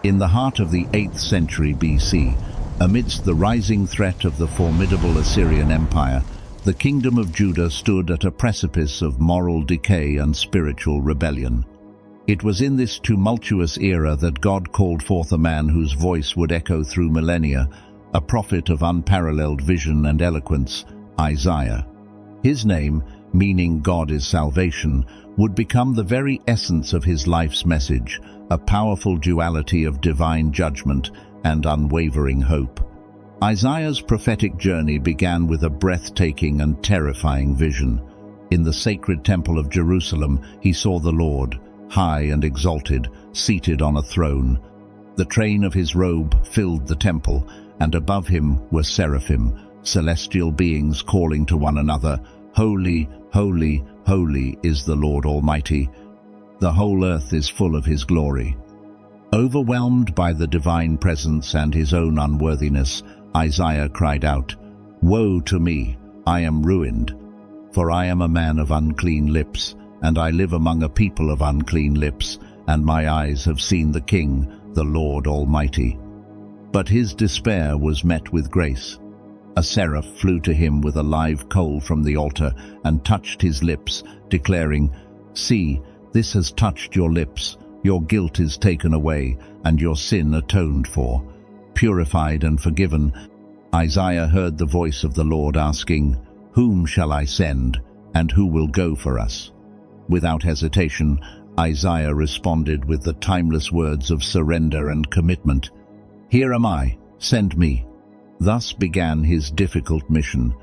In the heart of the 8th century BC, amidst the rising threat of the formidable Assyrian Empire, the kingdom of Judah stood at a precipice of moral decay and spiritual rebellion. It was in this tumultuous era that God called forth a man whose voice would echo through millennia, a prophet of unparalleled vision and eloquence, Isaiah. His name, meaning God is salvation, would become the very essence of his life's message, a powerful duality of divine judgment and unwavering hope. Isaiah's prophetic journey began with a breathtaking and terrifying vision. In the sacred temple of Jerusalem, he saw the Lord, high and exalted, seated on a throne. The train of his robe filled the temple, and above him were seraphim, celestial beings calling to one another, "Holy, holy, holy is the Lord Almighty. The whole earth is full of his glory." Overwhelmed by the divine presence and his own unworthiness, Isaiah cried out, "Woe to me, I am ruined, for I am a man of unclean lips, and I live among a people of unclean lips, and my eyes have seen the King, the Lord Almighty." But his despair was met with grace. A seraph flew to him with a live coal from the altar and touched his lips, declaring, "See, this has touched your lips. Your guilt is taken away, and your sin atoned for." Purified and forgiven, Isaiah heard the voice of the Lord asking, "Whom shall I send, and who will go for us?" Without hesitation, Isaiah responded with the timeless words of surrender and commitment, "Here am I, send me." Thus began his difficult mission.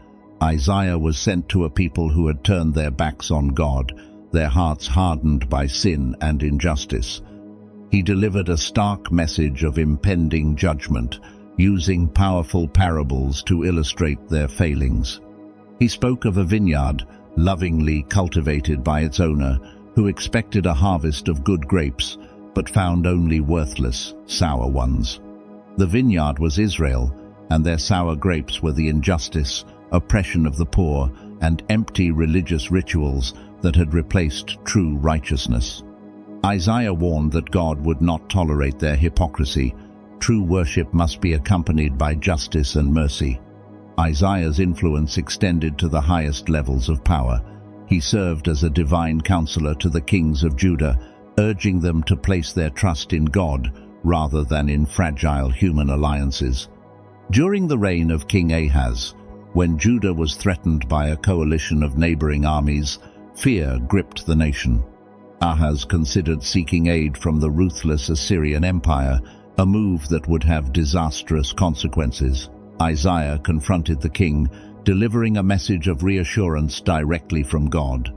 Isaiah was sent to a people who had turned their backs on God, their hearts hardened by sin and injustice. He delivered a stark message of impending judgment, using powerful parables to illustrate their failings. He spoke of a vineyard, lovingly cultivated by its owner, who expected a harvest of good grapes, but found only worthless, sour ones. The vineyard was Israel, and their sour grapes were the injustice, oppression of the poor, and empty religious rituals that had replaced true righteousness. Isaiah warned that God would not tolerate their hypocrisy. True worship must be accompanied by justice and mercy. Isaiah's influence extended to the highest levels of power. He served as a divine counselor to the kings of Judah, urging them to place their trust in God rather than in fragile human alliances. During the reign of King Ahaz, when Judah was threatened by a coalition of neighboring armies, fear gripped the nation. Ahaz considered seeking aid from the ruthless Assyrian Empire, a move that would have disastrous consequences. Isaiah confronted the king, delivering a message of reassurance directly from God.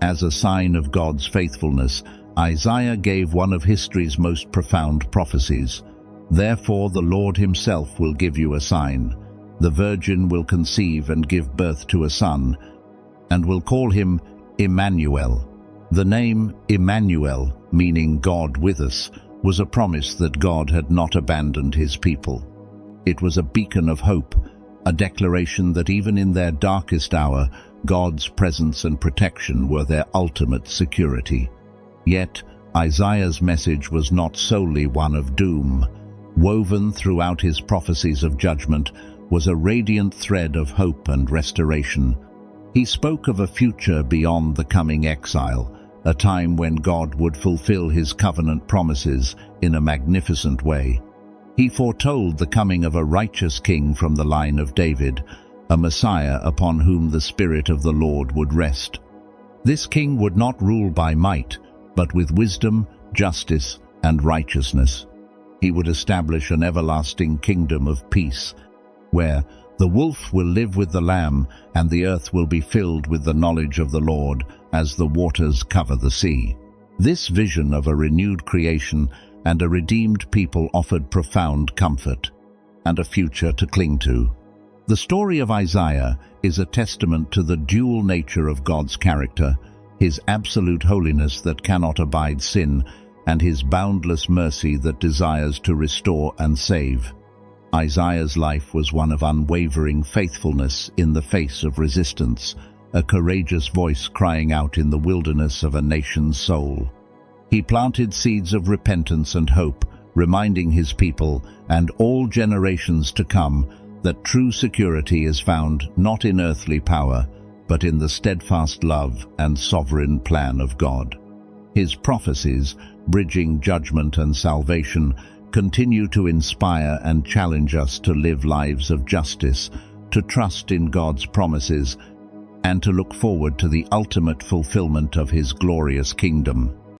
As a sign of God's faithfulness, Isaiah gave one of history's most profound prophecies. "Therefore the Lord himself will give you a sign. The virgin will conceive and give birth to a son, and will call him Immanuel." The name Immanuel, meaning God with us, was a promise that God had not abandoned his people. It was a beacon of hope, a declaration that even in their darkest hour, God's presence and protection were their ultimate security. Yet, Isaiah's message was not solely one of doom. Woven throughout his prophecies of judgment was a radiant thread of hope and restoration. He spoke of a future beyond the coming exile, a time when God would fulfill his covenant promises in a magnificent way. He foretold the coming of a righteous king from the line of David, a Messiah upon whom the Spirit of the Lord would rest. This king would not rule by might, but with wisdom, justice, and righteousness. He would establish an everlasting kingdom of peace, where the wolf will live with the lamb, and the earth will be filled with the knowledge of the Lord, as the waters cover the sea. This vision of a renewed creation and a redeemed people offered profound comfort and a future to cling to. The story of Isaiah is a testament to the dual nature of God's character, his absolute holiness that cannot abide sin, and his boundless mercy that desires to restore and save. Isaiah's life was one of unwavering faithfulness in the face of resistance, a courageous voice crying out in the wilderness of a nation's soul. He planted seeds of repentance and hope, reminding his people and all generations to come that true security is found not in earthly power, but in the steadfast love and sovereign plan of God. His prophecies, bridging judgment and salvation, continue to inspire and challenge us to live lives of justice, to trust in God's promises, and to look forward to the ultimate fulfillment of His glorious kingdom.